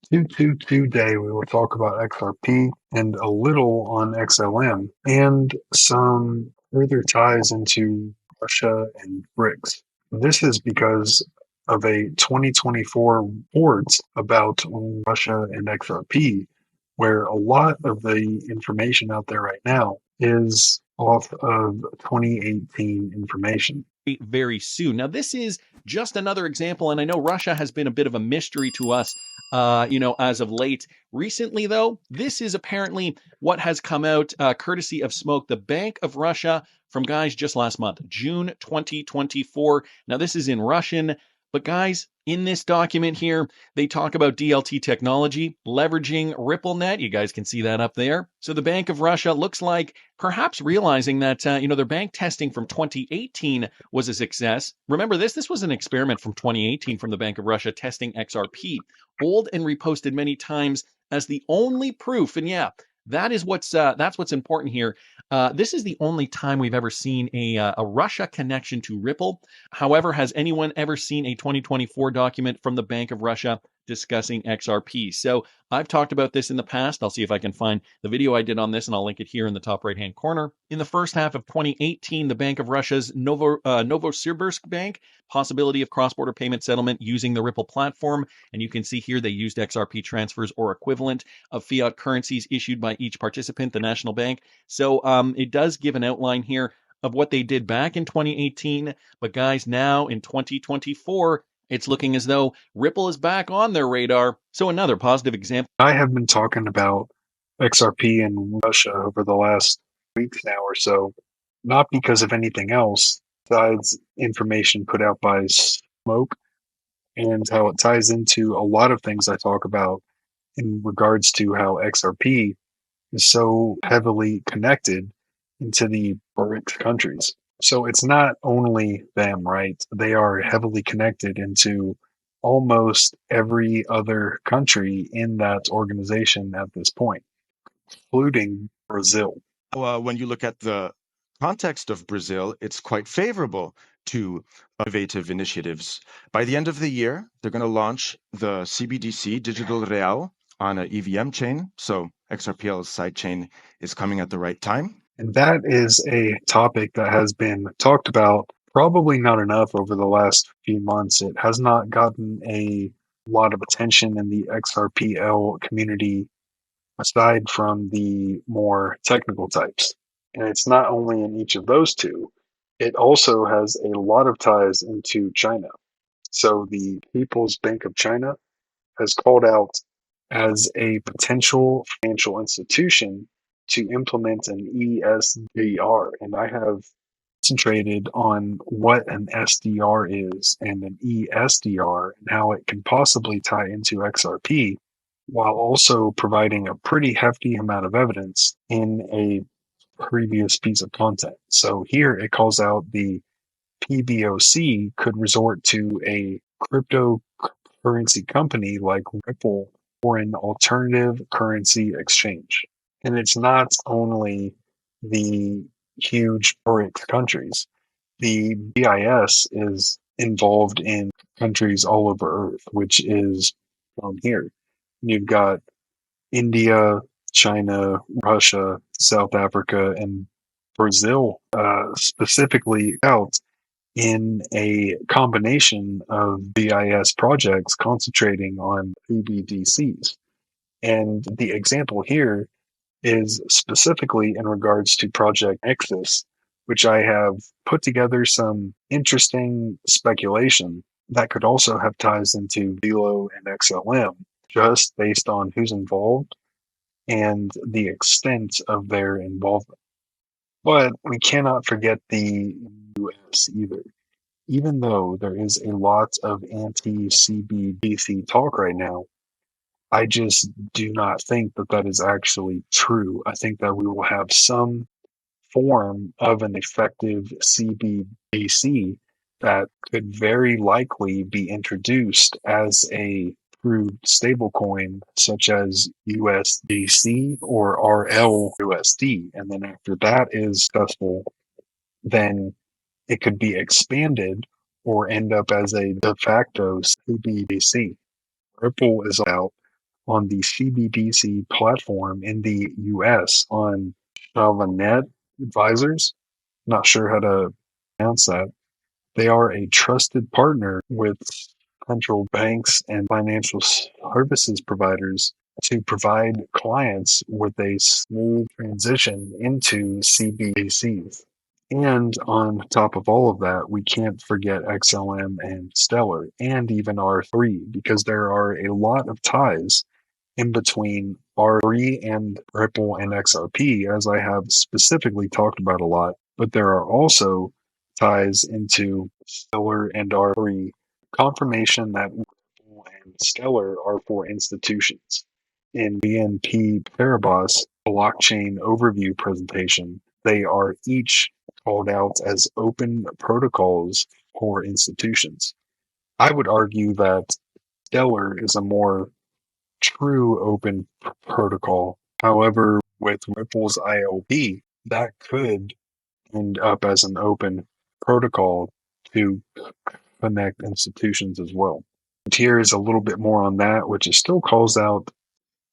Today we will talk about XRP and a little on XLM and some further ties into Russia and BRICS. This is because of a 2024 report about Russia and XRP, where a lot of the information out there right now is off of 2018 information. Very soon. Now, this is just another example, and I know Russia has been a bit of a mystery to us, as of late. Recently, though, this is apparently what has come out courtesy of Smoke, the Bank of Russia, from guys just last month, June 2024. Now, this is in Russian, but guys, in this document here, they talk about DLT technology, leveraging RippleNet. You guys can see that up there. So the Bank of Russia looks like perhaps realizing that, their bank testing from 2018 was a success. Remember this? This was an experiment from 2018 from the Bank of Russia testing XRP, bold and reposted many times as the only proof. And yeah, that's what's important here. This is the only time we've ever seen a Russia connection to Ripple. However, has anyone ever seen a 2024 document from the Bank of Russia discussing XRP? So I've talked about this in the past. I'll see if I can find the video I did on this, and I'll link it here in the top right-hand corner. In the first half of 2018, the Bank of Russia's Novosibirsk Bank, possibility of cross-border payment settlement using the Ripple platform. And you can see here they used XRP transfers or equivalent of fiat currencies issued by each participant, the national bank. So it does give an outline here of what they did back in 2018. But guys, now in 2024, it's looking as though Ripple is back on their radar. So another positive example. I have been talking about XRP in Russia over the last weeks now or so, not because of anything else besides information put out by Smoke and how it ties into a lot of things I talk about in regards to how XRP is so heavily connected into the BRICS countries. So it's not only them, right? They are heavily connected into almost every other country in that organization at this point, including Brazil. When you look at the context of Brazil, it's quite favorable to innovative initiatives. By the end of the year, they're going to launch the CBDC Digital Real on an EVM chain. So XRPL's sidechain is coming at the right time. And that is a topic that has been talked about probably not enough over the last few months. It has not gotten a lot of attention in the XRPL community aside from the more technical types. And it's not only in each of those two, it also has a lot of ties into China. So the People's Bank of China has called out as a potential financial institution to implement an ESDR. And I have concentrated on what an SDR is and an ESDR and how it can possibly tie into XRP while also providing a pretty hefty amount of evidence in a previous piece of content. So here it calls out the PBOC could resort to a cryptocurrency company like Ripple or an alternative currency exchange. And it's not only the huge BRICS countries. The BIS is involved in countries all over Earth, which is on here. You've got India, China, Russia, South Africa, and Brazil specifically out in a combination of BIS projects concentrating on PBDCs. And the example here is specifically in regards to Project Nexus, which I have put together some interesting speculation that could also have ties into Velo and XLM, just based on who's involved and the extent of their involvement. But we cannot forget the US either. Even though there is a lot of anti-CBDC talk right now, I just do not think that that is actually true. I think that we will have some form of an effective CBDC that could very likely be introduced as a approved stablecoin, such as USDC or RLUSD. And then after that is successful, then it could be expanded or end up as a de facto CBDC. Ripple is out on the CBDC platform in the US on Chavanet Advisors. Not sure how to pronounce that. They are a trusted partner with central banks and financial services providers to provide clients with a smooth transition into CBDCs. And on top of all of that, we can't forget XLM and Stellar and even R3 because there are a lot of ties in between R3 and Ripple and XRP, as I have specifically talked about a lot. But there are also ties into Stellar and R3, confirmation that Ripple and Stellar are for institutions. In BNP Paribas blockchain overview presentation, they are each called out as open protocols for institutions. I would argue that Stellar is a more true open protocol. However, with Ripple's ILP, that could end up as an open protocol to connect institutions as well. And here is a little bit more on that, which it still calls out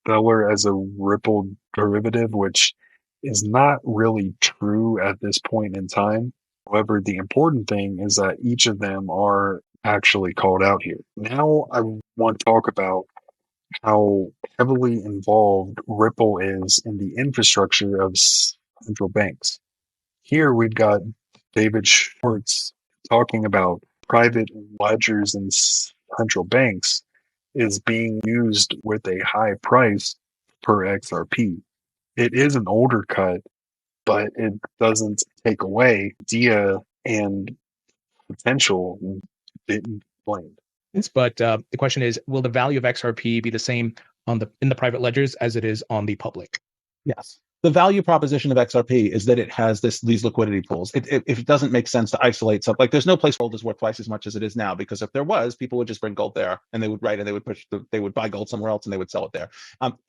Stellar as a Ripple derivative, which is not really true at this point in time. However, the important thing is that each of them are actually called out here. Now I want to talk about how heavily involved Ripple is in the infrastructure of central banks. Here we've got David Schwartz talking about private ledgers in central banks is being used with a high price per XRP. It is an older cut, but it doesn't take away idea and potential didn't blame. But the question is, will the value of XRP be the same in the private ledgers as it is on the public? Yes. The value proposition of XRP is that it has these liquidity pools. If it doesn't make sense to isolate something, like there's no place gold is worth twice as much as it is now, because if there was, people would just bring gold there and they would they would buy gold somewhere else and they would sell it there.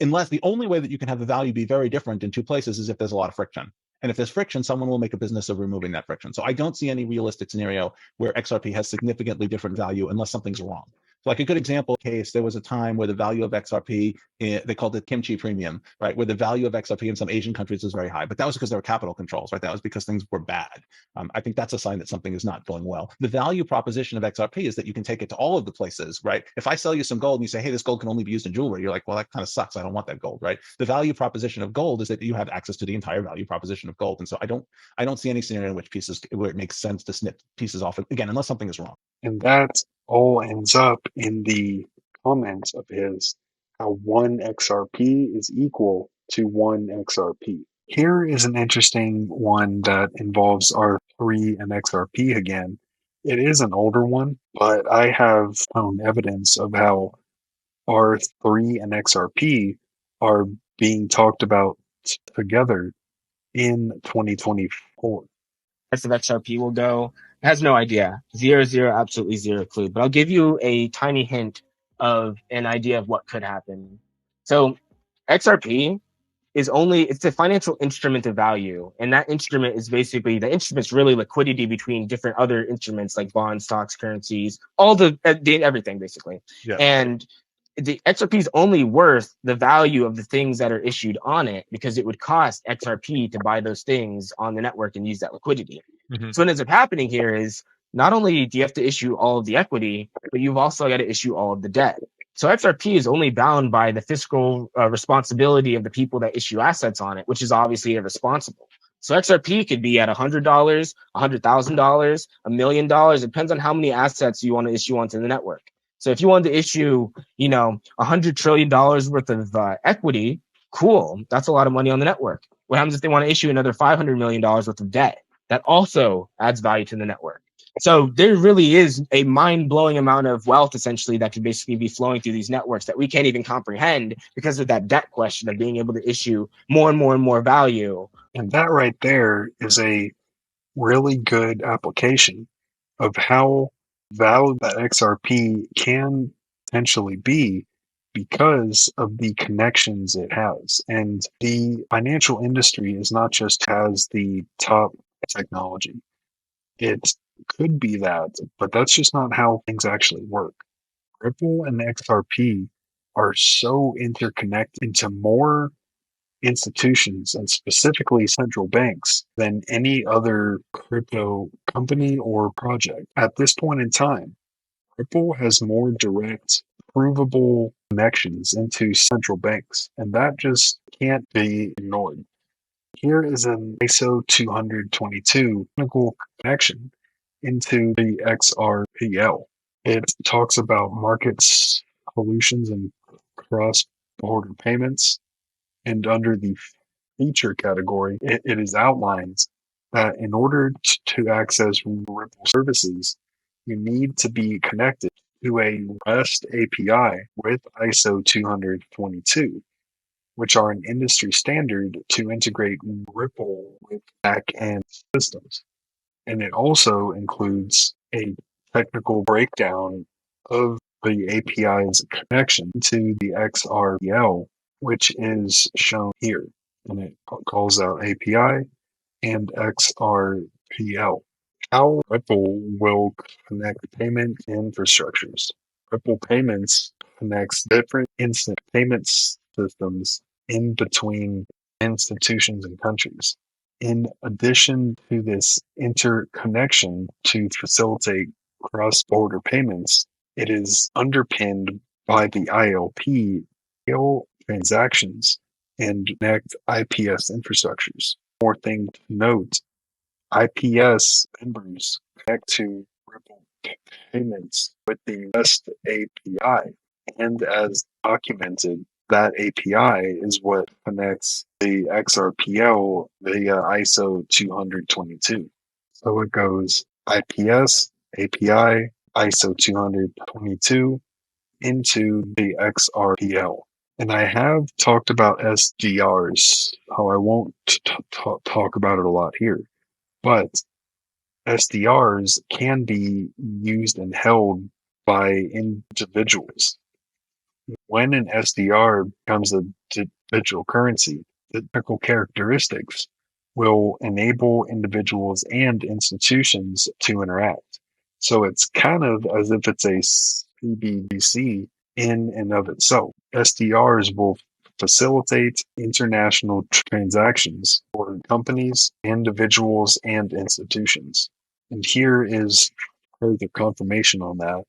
Unless the only way that you can have the value be very different in two places is if there's a lot of friction. And if there's friction, someone will make a business of removing that friction. So I don't see any realistic scenario where XRP has significantly different value unless something's wrong. So like a good example case, there was a time where the value of XRP, they called it kimchi premium, right? Where the value of XRP in some Asian countries was very high, but that was because there were capital controls, right? That was because things were bad. I think that's a sign that something is not going well. The value proposition of XRP is that you can take it to all of the places, right? If I sell you some gold and you say, hey, this gold can only be used in jewelry, you're like, well, that kind of sucks. I don't want that gold, right? The value proposition of gold is that you have access to the entire value proposition of gold. And so I don't see any scenario in which where it makes sense to snip pieces off, again, unless something is wrong. And that all ends up in the comments of his how 1 XRP is equal to 1 XRP. Here is an interesting one that involves R3 and XRP again. It is an older one, but I have found evidence of how R3 and XRP are being talked about together in 2024. Of XRP will go. It has no idea. Zero, absolutely zero clue. But I'll give you a tiny hint of an idea of what could happen. So XRP it's a financial instrument of value. And that instrument is basically, the instrument's really liquidity between different other instruments like bonds, stocks, currencies, everything basically. Yeah. And the XRP is only worth the value of the things that are issued on it, because it would cost XRP to buy those things on the network and use that liquidity. Mm-hmm. So what ends up happening here is not only do you have to issue all of the equity, but you've also got to issue all of the debt. So XRP is only bound by the fiscal responsibility of the people that issue assets on it, which is obviously irresponsible. So XRP could be at $100, $100,000, $1 million. It depends on how many assets you want to issue onto the network. So if you wanted to issue, $100 trillion worth of equity, cool. That's a lot of money on the network. What happens if they want to issue another $500 million worth of debt? That also adds value to the network. So there really is a mind-blowing amount of wealth, essentially, that could basically be flowing through these networks that we can't even comprehend because of that debt question of being able to issue more and more and more value. And that right there is a really good application of how valuable that XRP can potentially be because of the connections it has. And the financial industry is not just has the top technology. It could be that, but that's just not how things actually work. Ripple and XRP are so interconnected into more institutions and specifically central banks than any other crypto company or project. At this point in time, Ripple has more direct, provable connections into central banks, and that just can't be ignored. Here is an ISO 222 technical connection into the XRPL. It talks about markets, solutions, and cross-border payments. And under the feature category, it is outlined that in order to access Ripple services, you need to be connected to a REST API with ISO 222, which are an industry standard to integrate Ripple with back-end systems. And it also includes a technical breakdown of the API's connection to the XRPL, which is shown here. And it calls out API and XRPL. How Ripple will connect payment infrastructures. Ripple Payments connects different instant payment systems in between institutions and countries. In addition to this interconnection to facilitate cross-border payments, it is underpinned by the ILP transactions and connect IPS infrastructures. More thing to note, IPS members connect to Ripple Payments with the REST API, and as documented, that API is what connects the XRPL via ISO 222. So it goes IPS, API, ISO 222 into the XRPL. And I have talked about SDRs, how I won't talk about it a lot here, but SDRs can be used and held by individuals. When an SDR becomes a digital currency, the technical characteristics will enable individuals and institutions to interact. So it's kind of as if it's a CBDC in and of itself. SDRs will facilitate international transactions for companies, individuals, and institutions. And here is further confirmation on that,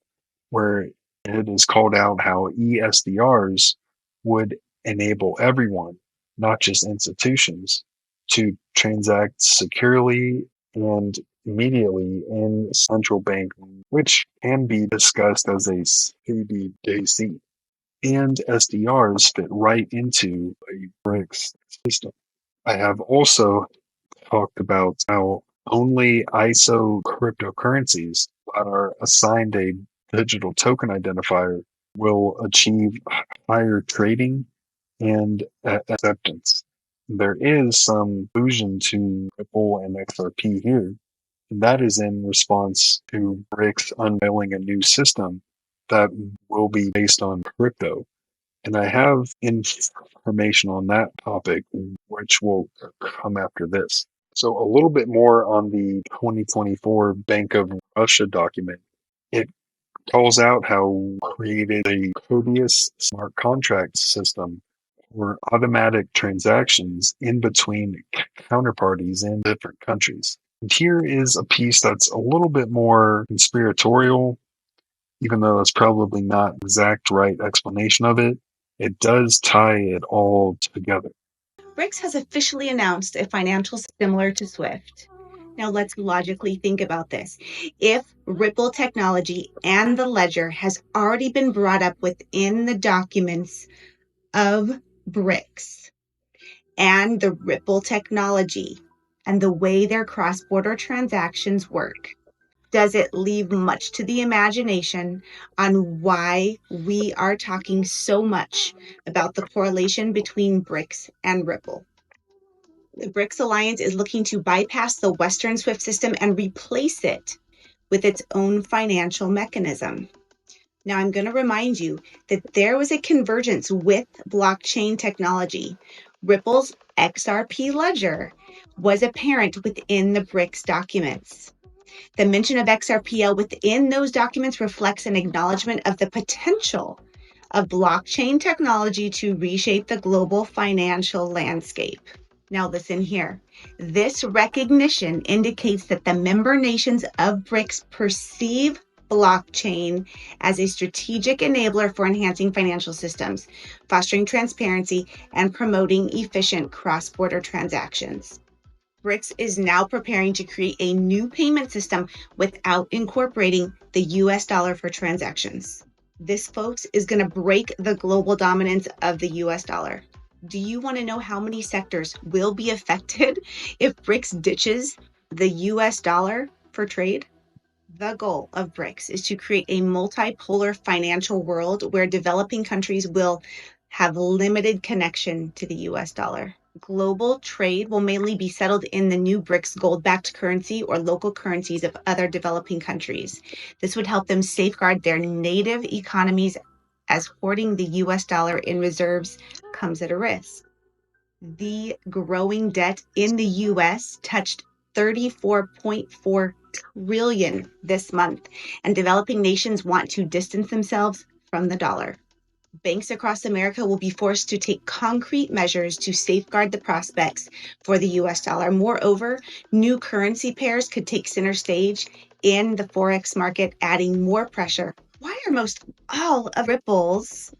where it is called out how ESDRs would enable everyone, not just institutions, to transact securely and immediately in central bank, which can be discussed as a CBDC. And SDRs fit right into a BRICS system. I have also talked about how only ISO cryptocurrencies that are assigned a digital token identifier will achieve higher trading and acceptance. There is some allusion to Ripple and XRP here, and that is in response to BRICS unveiling a new system that will be based on crypto. And I have information on that topic, which will come after this. So a little bit more on the 2024 Bank of Russia document. It calls out how created a Codius smart contract system for automatic transactions in between counterparties in different countries. And here is a piece that's a little bit more conspiratorial, even though that's probably not exact right explanation of it. It does tie it all together. BRICS has officially announced a financial similar to SWIFT. Now let's logically think about this. If Ripple technology and the ledger has already been brought up within the documents of BRICS, and the Ripple technology and the way their cross-border transactions work, does it leave much to the imagination on why we are talking so much about the correlation between BRICS and Ripple? The BRICS alliance is looking to bypass the Western SWIFT system and replace it with its own financial mechanism. Now, I'm going to remind you that there was a convergence with blockchain technology. Ripple's XRP ledger was apparent within the BRICS documents. The mention of XRPL within those documents reflects an acknowledgement of the potential of blockchain technology to reshape the global financial landscape. Now listen here. This recognition indicates that the member nations of BRICS perceive blockchain as a strategic enabler for enhancing financial systems, fostering transparency, and promoting efficient cross-border transactions. BRICS is now preparing to create a new payment system without incorporating the US dollar for transactions. This, folks, is going to break the global dominance of the US dollar. Do you want to know how many sectors will be affected if BRICS ditches the US dollar for trade? The goal of BRICS is to create a multipolar financial world where developing countries will have limited connection to the US dollar. Global trade will mainly be settled in the new BRICS gold-backed currency or local currencies of other developing countries. This would help them safeguard their native economies, as hoarding the US dollar in reserves comes at a risk. The growing debt in the US touched $34.4 trillion this month, and developing nations want to distance themselves from the dollar. Banks across America will be forced to take concrete measures to safeguard the prospects for the US dollar. Moreover, new currency pairs could take center stage in the Forex market, adding more pressure. Why are most all of Ripple's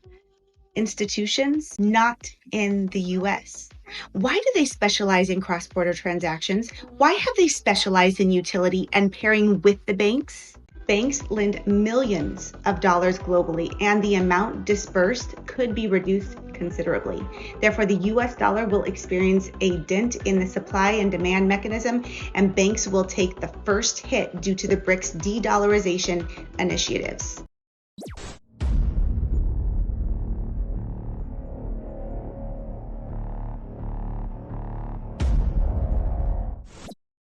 institutions not in the US? Why do they specialize in cross-border transactions? Why have they specialized in utility and pairing with the banks? Banks lend millions of dollars globally, and the amount dispersed could be reduced considerably. Therefore, the US dollar will experience a dent in the supply and demand mechanism, and banks will take the first hit due to the BRICS de-dollarization initiatives.